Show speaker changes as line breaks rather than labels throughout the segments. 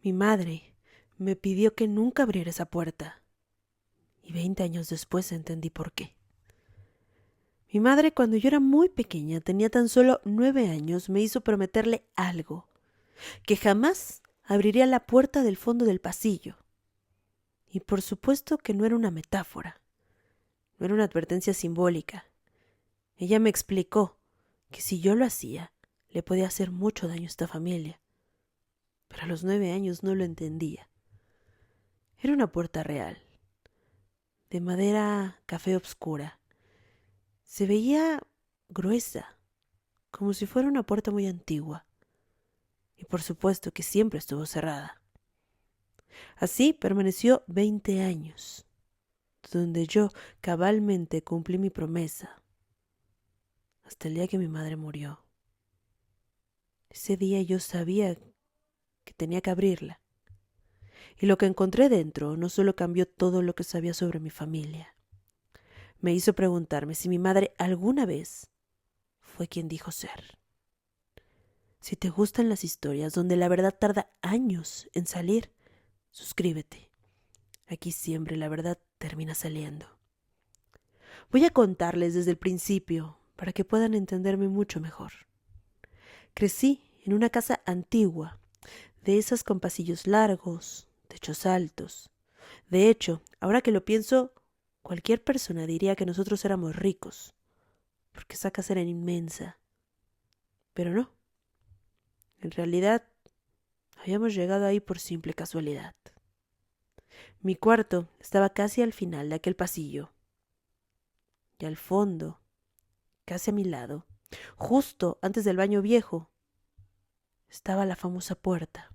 Mi madre me pidió que nunca abriera esa puerta, y 20 años después entendí por qué. Mi madre, cuando yo era muy pequeña, tenía tan solo 9 años, me hizo prometerle algo, que jamás abriría la puerta del fondo del pasillo. Y por supuesto que no era una metáfora, no era una advertencia simbólica. Ella me explicó que si yo lo hacía, le podía hacer mucho daño a esta familia. Pero a los 9 años no lo entendía. Era una puerta real, de madera café oscura. Se veía gruesa, como si fuera una puerta muy antigua. Y por supuesto que siempre estuvo cerrada. Así permaneció 20 años, donde yo cabalmente cumplí mi promesa, hasta el día que mi madre murió. Ese día yo sabía que tenía que abrirla. Y lo que encontré dentro no solo cambió todo lo que sabía sobre mi familia, me hizo preguntarme si mi madre alguna vez fue quien dijo ser. Si te gustan las historias donde la verdad tarda años en salir, suscríbete. Aquí siempre la verdad termina saliendo. Voy a contarles desde el principio para que puedan entenderme mucho mejor. Crecí en una casa antigua, de esas con pasillos largos, techos altos. De hecho, ahora que lo pienso, cualquier persona diría que nosotros éramos ricos, porque esa casa era inmensa. Pero no, en realidad habíamos llegado ahí por simple casualidad. Mi cuarto estaba casi al final de aquel pasillo, y al fondo, casi a mi lado, justo antes del baño viejo, estaba la famosa puerta,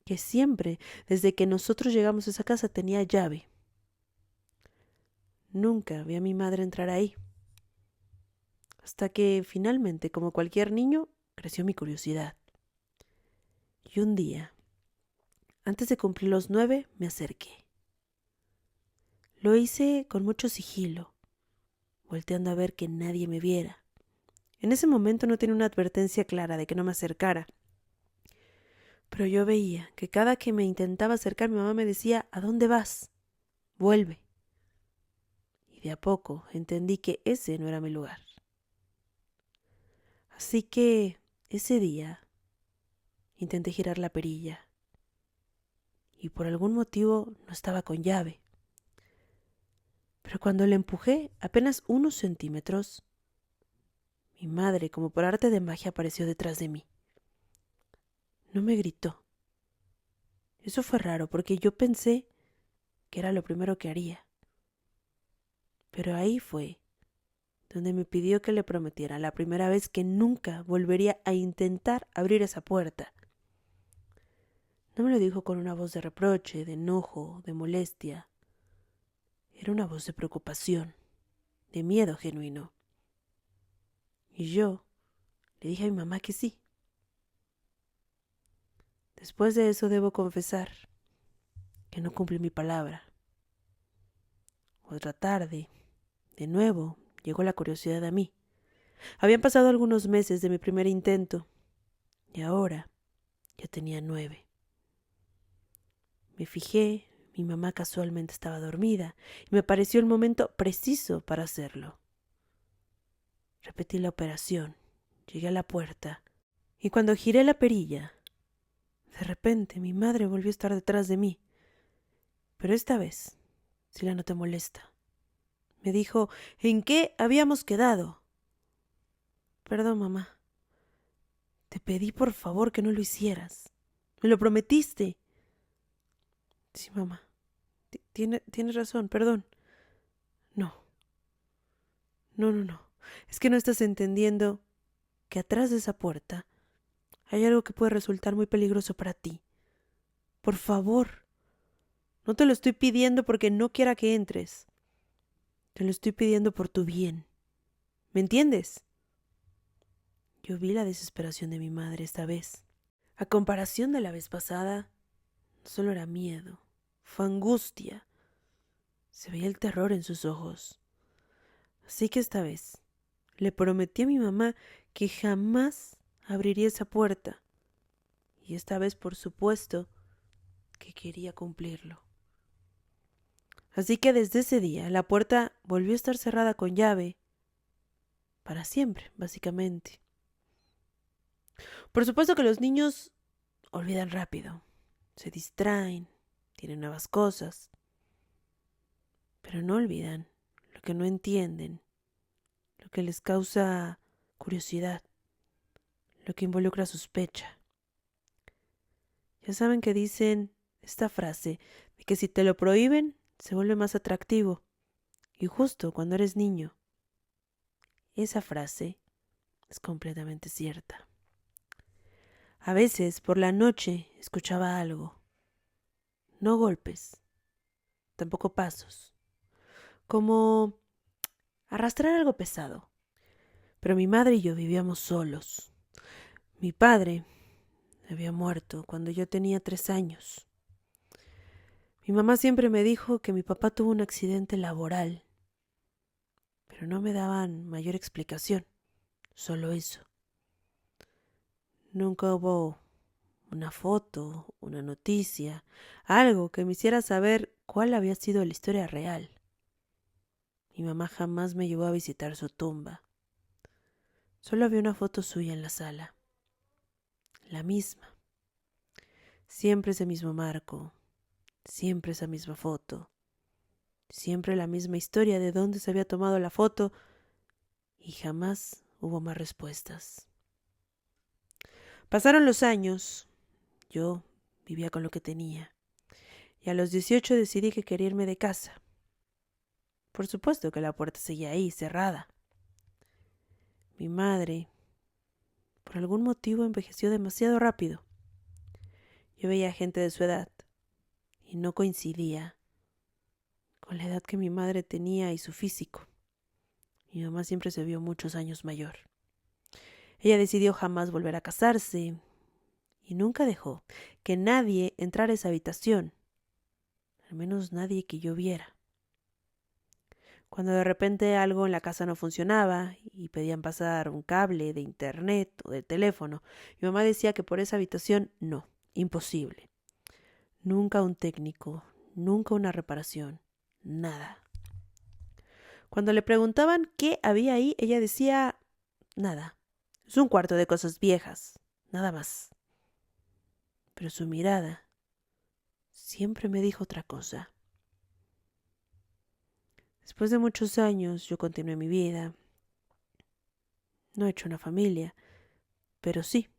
que siempre, desde que nosotros llegamos a esa casa, tenía llave. Nunca vi a mi madre entrar ahí, hasta que finalmente, como cualquier niño, creció mi curiosidad. Y un día, antes de cumplir los 9, me acerqué. Lo hice con mucho sigilo, volteando a ver que nadie me viera. En ese momento no tenía una advertencia clara de que no me acercara, pero yo veía que cada que me intentaba acercar mi mamá me decía: ¿a dónde vas? Vuelve. Y de a poco entendí que ese no era mi lugar. Así que ese día intenté girar la perilla y por algún motivo no estaba con llave. Pero cuando le empujé apenas unos centímetros, mi madre, como por arte de magia, apareció detrás de mí. No me gritó. Eso fue raro porque yo pensé que era lo primero que haría. Pero ahí fue donde me pidió que le prometiera la primera vez que nunca volvería a intentar abrir esa puerta. No me lo dijo con una voz de reproche, de enojo, de molestia. Era una voz de preocupación, de miedo genuino. Y yo le dije a mi mamá que sí. Después de eso debo confesar que no cumplí mi palabra. Otra tarde, de nuevo, llegó la curiosidad a mí. Habían pasado algunos meses de mi primer intento y ahora ya tenía 9. Me fijé, mi mamá casualmente estaba dormida y me pareció el momento preciso para hacerlo. Repetí la operación, llegué a la puerta y cuando giré la perilla, de repente mi madre volvió a estar detrás de mí. Pero esta vez, si la noté molesta. Me dijo: ¿en qué habíamos quedado? Perdón, mamá. Te pedí por favor que no lo hicieras. Me lo prometiste. Sí, mamá. Tienes razón, perdón. No. No. Es que no estás entendiendo que atrás de esa puerta hay algo que puede resultar muy peligroso para ti. Por favor. No te lo estoy pidiendo porque no quiera que entres. Te lo estoy pidiendo por tu bien. ¿Me entiendes? Yo vi la desesperación de mi madre esta vez. A comparación de la vez pasada, no solo era miedo, fue angustia. Se veía el terror en sus ojos. Así que esta vez le prometí a mi mamá que jamás abriría esa puerta. y esta vez, por supuesto, que quería cumplirlo. Así que desde ese día la puerta volvió a estar cerrada con llave, para siempre, básicamente. Por supuesto que los niños olvidan rápido, se distraen, tienen nuevas cosas, pero no olvidan lo que no entienden, lo que les causa curiosidad, lo que involucra sospecha. Ya saben que dicen esta frase de que si te lo prohíben, se vuelve más atractivo. Y justo cuando eres niño, esa frase es completamente cierta. A veces, por la noche, escuchaba algo. No golpes, tampoco pasos. Como arrastrar algo pesado. Pero mi madre y yo vivíamos solos. Mi padre había muerto cuando yo tenía 3 años. Mi mamá siempre me dijo que mi papá tuvo un accidente laboral, pero no me daban mayor explicación, solo eso. Nunca hubo una foto, una noticia, algo que me hiciera saber cuál había sido la historia real. Mi mamá jamás me llevó a visitar su tumba. Solo había una foto suya en la sala, la misma. Siempre ese mismo marco, siempre esa misma foto, siempre la misma historia de dónde se había tomado la foto y jamás hubo más respuestas. Pasaron los años, yo vivía con lo que tenía y a los 18 decidí que quería irme de casa. Por supuesto que la puerta seguía ahí, cerrada. Mi madre, por algún motivo, envejeció demasiado rápido. Yo veía gente de su edad y no coincidía con la edad que mi madre tenía y su físico. Mi mamá siempre se vio muchos años mayor. Ella decidió jamás volver a casarse y nunca dejó que nadie entrara a esa habitación, al menos nadie que yo viera. Cuando de repente algo en la casa no funcionaba y pedían pasar un cable de internet o de teléfono, mi mamá decía que por esa habitación no, imposible. Nunca un técnico, nunca una reparación, nada. Cuando le preguntaban qué había ahí, ella decía, nada, es un cuarto de cosas viejas, nada más. Pero su mirada siempre me dijo otra cosa. Después de muchos años yo continué mi vida. No he hecho una familia, pero sí,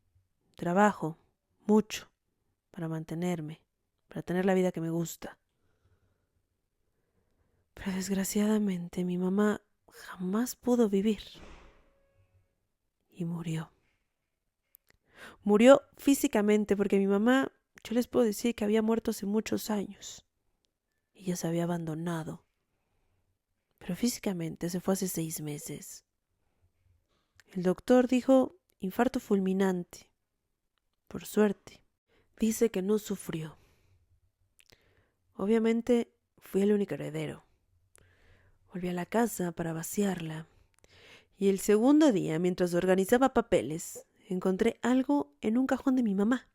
trabajo mucho para mantenerme, para tener la vida que me gusta. Pero desgraciadamente mi mamá jamás pudo vivir y murió. Murió físicamente porque mi mamá, yo les puedo decir que había muerto hace muchos años. Ella se había abandonado. Pero físicamente se fue hace 6 meses. El doctor dijo infarto fulminante. Por suerte. Dice que no sufrió. Obviamente fui el único heredero. Volví a la casa para vaciarla. Y el segundo día, mientras organizaba papeles, encontré algo en un cajón de mi mamá.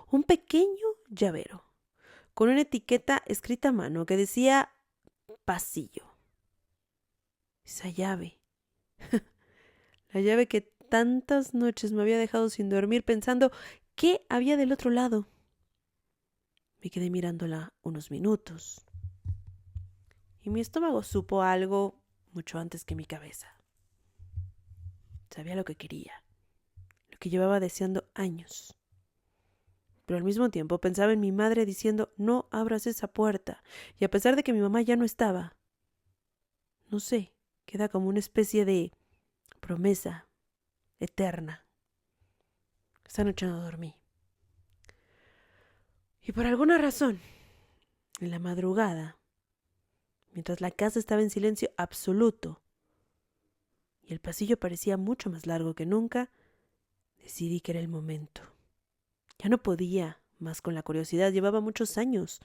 Un pequeño llavero, con una etiqueta escrita a mano que decía pasillo. Esa llave. La llave que tantas noches me había dejado sin dormir pensando qué había del otro lado. Me quedé mirándola unos minutos. Y mi estómago supo algo mucho antes que mi cabeza. Sabía lo que quería, lo que llevaba deseando años. Pero al mismo tiempo pensaba en mi madre diciendo, no abras esa puerta. Y a pesar de que mi mamá ya no estaba, no sé, queda como una especie de promesa eterna. Esa noche no dormí. Y por alguna razón, en la madrugada, mientras la casa estaba en silencio absoluto y el pasillo parecía mucho más largo que nunca, decidí que era el momento. Ya no podía más con la curiosidad, llevaba muchos años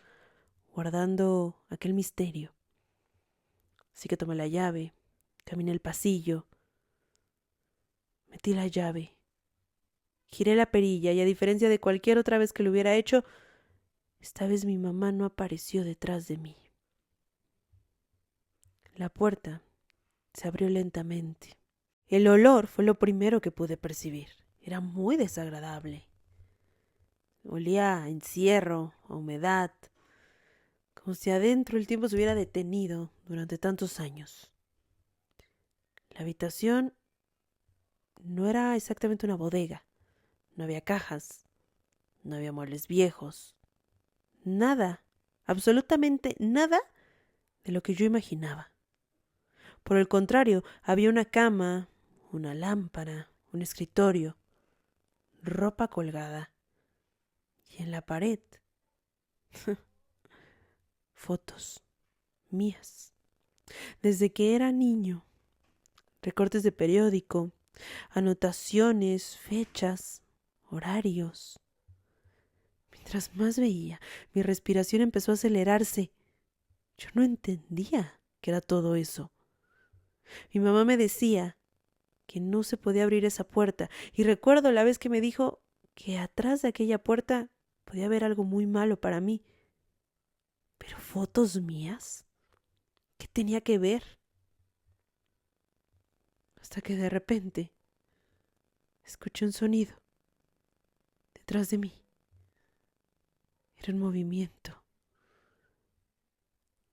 guardando aquel misterio. Así que tomé la llave, caminé el pasillo, metí la llave Giré la perilla y, a diferencia de cualquier otra vez que lo hubiera hecho, esta vez mi mamá no apareció detrás de mí. La puerta se abrió lentamente. El olor fue lo primero que pude percibir. Era muy desagradable. Olía a encierro, a humedad, como si adentro el tiempo se hubiera detenido durante tantos años. La habitación no era exactamente una bodega. No había cajas, no había muebles viejos, nada, absolutamente nada de lo que yo imaginaba. Por el contrario, había una cama, una lámpara, un escritorio, ropa colgada y en la pared fotos mías. Desde que era niño, recortes de periódico, anotaciones, fechas, horarios. Mientras más veía, mi respiración empezó a acelerarse. Yo no entendía qué era todo eso. Mi mamá me decía que no se podía abrir esa puerta, y recuerdo la vez que me dijo que atrás de aquella puerta podía haber algo muy malo para mí. ¿Pero fotos mías? ¿Qué tenía que ver? Hasta que de repente escuché un sonido detrás de mí. Era un movimiento,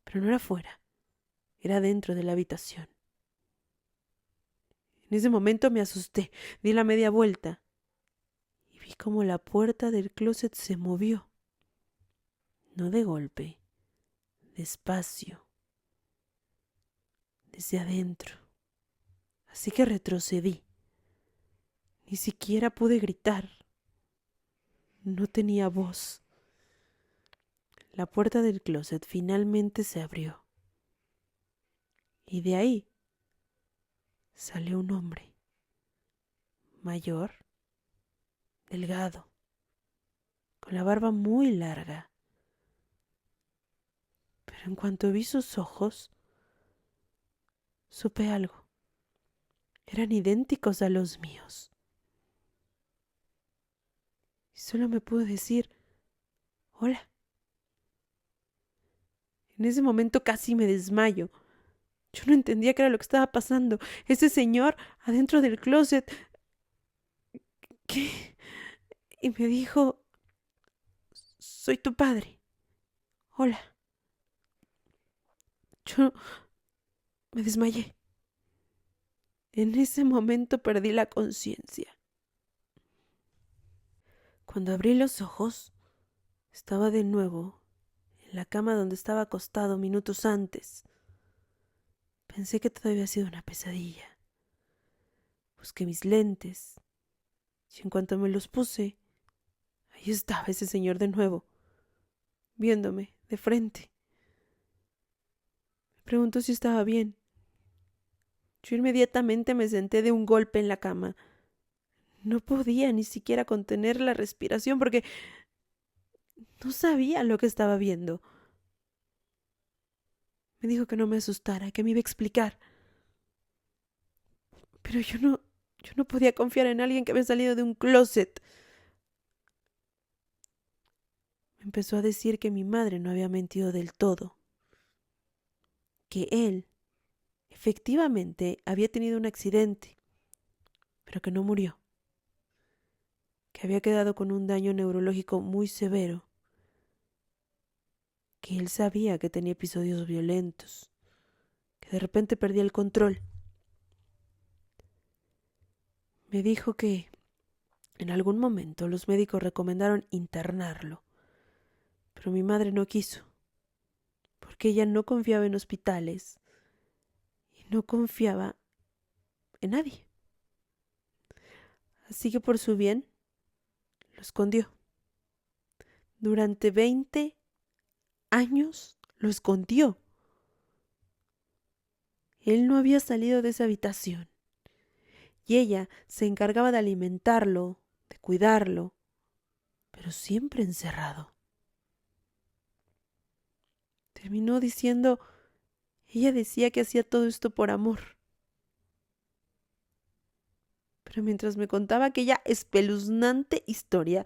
pero no era fuera, era dentro de la habitación. En ese momento me asusté, di la media vuelta y vi como la puerta del closet se movió. No de golpe, despacio, desde adentro. Así que retrocedí. Ni siquiera pude gritar. No tenía voz. La puerta del closet finalmente se abrió. Y de ahí salió un hombre, mayor, delgado, con la barba muy larga. Pero en cuanto vi sus ojos, supe algo. Eran idénticos a los míos. Y solo me pudo decir, hola. En ese momento casi me desmayo. Yo no entendía qué era lo que estaba pasando. Ese señor adentro del closet. ¿Qué? Y me dijo, soy tu padre. Hola. Yo me desmayé. En ese momento perdí la conciencia. Cuando abrí los ojos, estaba de nuevo en la cama donde estaba acostado minutos antes. Pensé que todo había sido una pesadilla. Busqué mis lentes y en cuanto me los puse, ahí estaba ese señor de nuevo, viéndome de frente. Me preguntó si estaba bien. Yo inmediatamente me senté de un golpe en la cama. No podía ni siquiera contener la respiración porque no sabía lo que estaba viendo. Me dijo que no me asustara, que me iba a explicar. Pero yo no podía confiar en alguien que había salido de un closet. Me empezó a decir que mi madre no había mentido del todo, que él efectivamente había tenido un accidente, pero que no murió, que había quedado con un daño neurológico muy severo, que él sabía que tenía episodios violentos, que de repente perdía el control. Me dijo que en algún momento los médicos recomendaron internarlo, pero mi madre no quiso, porque ella no confiaba en hospitales y no confiaba en nadie. Así que por su bien, lo escondió. Durante 20 años lo escondió. Él no había salido de esa habitación y ella se encargaba de alimentarlo, de cuidarlo, pero siempre encerrado. Terminó diciendo, ella decía que hacía todo esto por amor. Pero mientras me contaba aquella espeluznante historia,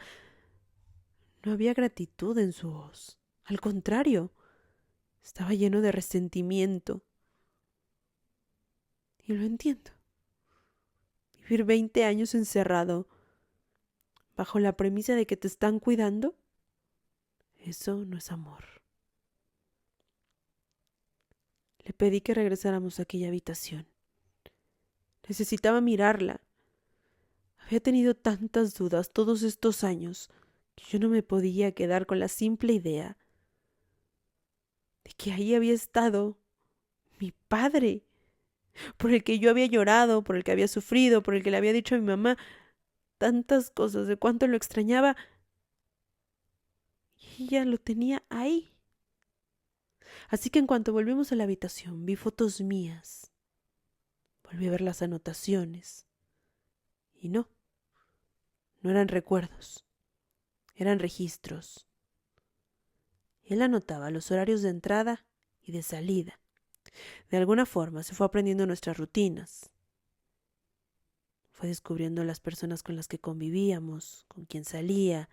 no había gratitud en su voz. Al contrario, estaba lleno de resentimiento. Y lo entiendo. Vivir 20 años encerrado, bajo la premisa de que te están cuidando, eso no es amor. Le pedí que regresáramos a aquella habitación. Necesitaba mirarla. Había tenido tantas dudas todos estos años que yo no me podía quedar con la simple idea de que ahí había estado mi padre, por el que yo había llorado, por el que había sufrido, por el que le había dicho a mi mamá tantas cosas de cuánto lo extrañaba, y ella lo tenía ahí. Así que en cuanto volvimos a la habitación, vi fotos mías. Volví a ver las anotaciones. Y no eran recuerdos, eran registros. Él anotaba los horarios de entrada y de salida. De alguna forma se fue aprendiendo nuestras rutinas. Fue descubriendo las personas con las que convivíamos, con quien salía,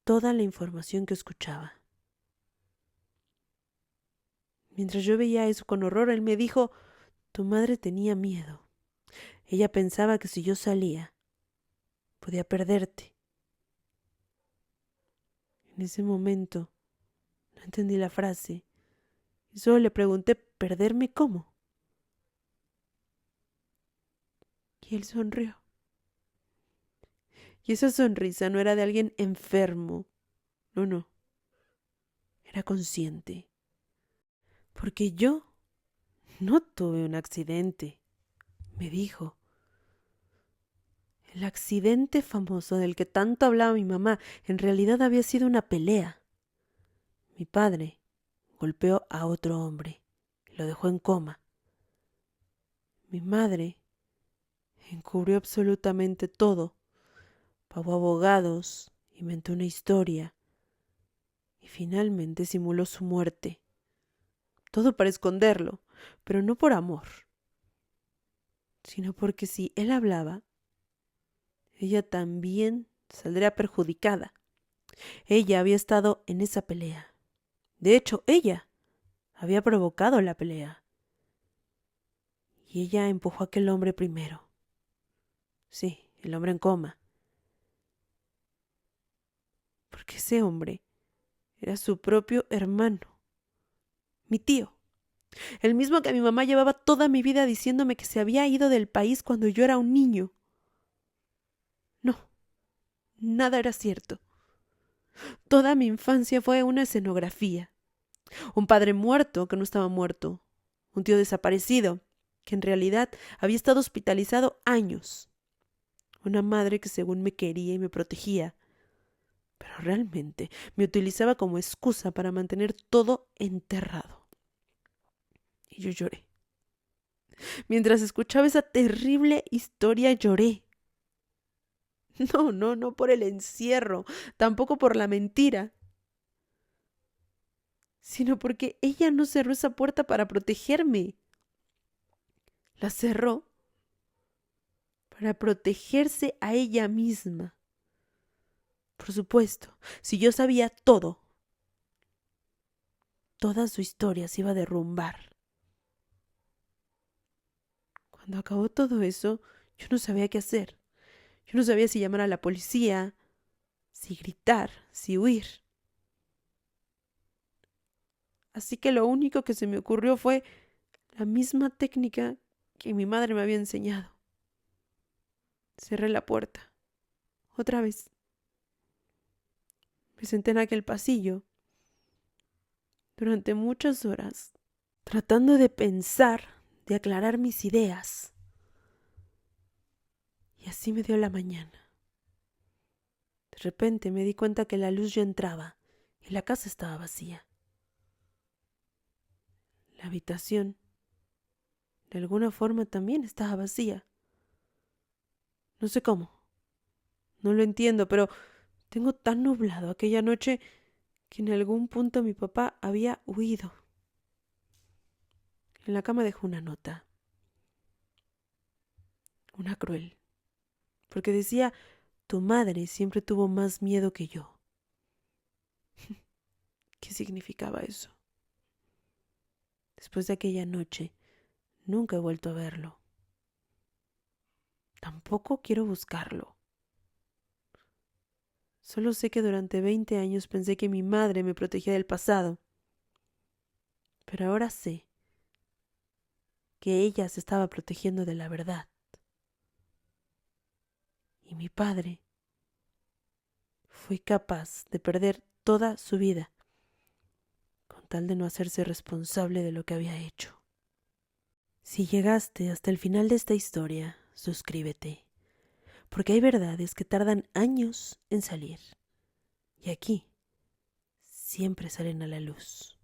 toda la información que escuchaba. Mientras yo veía eso con horror, él me dijo: tu madre tenía miedo. Ella pensaba que si yo salía, podía perderte. En ese momento no entendí la frase y solo le pregunté: ¿perderme cómo? Y él sonrió. Y esa sonrisa no era de alguien enfermo. No. Era consciente. Porque yo no tuve un accidente, me dijo. El accidente famoso del que tanto hablaba mi mamá en realidad había sido una pelea. Mi padre golpeó a otro hombre y lo dejó en coma. Mi madre encubrió absolutamente todo, pagó abogados, inventó una historia y finalmente simuló su muerte. Todo para esconderlo, pero no por amor, sino porque si él hablaba, ella también saldría perjudicada. Ella había estado en esa pelea. De hecho, ella había provocado la pelea. Y ella empujó a aquel hombre primero. Sí, el hombre en coma. Porque ese hombre era su propio hermano, mi tío. El mismo que mi mamá llevaba toda mi vida diciéndome que se había ido del país cuando yo era un niño. No, nada era cierto. Toda mi infancia fue una escenografía. Un padre muerto que no estaba muerto. Un tío desaparecido que en realidad había estado hospitalizado años. Una madre que según me quería y me protegía, pero realmente me utilizaba como excusa para mantener todo enterrado. Y yo lloré. Mientras escuchaba esa terrible historia lloré. No por el encierro, tampoco por la mentira, sino porque ella no cerró esa puerta para protegerme. La cerró para protegerse a ella misma. Por supuesto, si yo sabía todo, toda su historia se iba a derrumbar. Cuando acabó todo eso, yo no sabía qué hacer. Yo no sabía si llamar a la policía, si gritar, si huir. Así que lo único que se me ocurrió fue la misma técnica que mi madre me había enseñado. Cerré la puerta. Otra vez. Me senté en aquel pasillo durante muchas horas, tratando de pensar, de aclarar mis ideas. Y así me dio la mañana. De repente me di cuenta que la luz ya entraba y la casa estaba vacía. La habitación, de alguna forma, también estaba vacía. No sé cómo. No lo entiendo, pero tengo tan nublado aquella noche que en algún punto mi papá había huido. En la cama dejó una nota. una cruel, porque decía, tu madre siempre tuvo más miedo que yo. ¿Qué significaba eso? Después de aquella noche, nunca he vuelto a verlo. Tampoco quiero buscarlo. Solo sé que durante 20 años pensé que mi madre me protegía del pasado, pero ahora sé que ella se estaba protegiendo de la verdad. Y mi padre fue capaz de perder toda su vida con tal de no hacerse responsable de lo que había hecho. Si llegaste hasta el final de esta historia, suscríbete, porque hay verdades que tardan años en salir, y aquí siempre salen a la luz.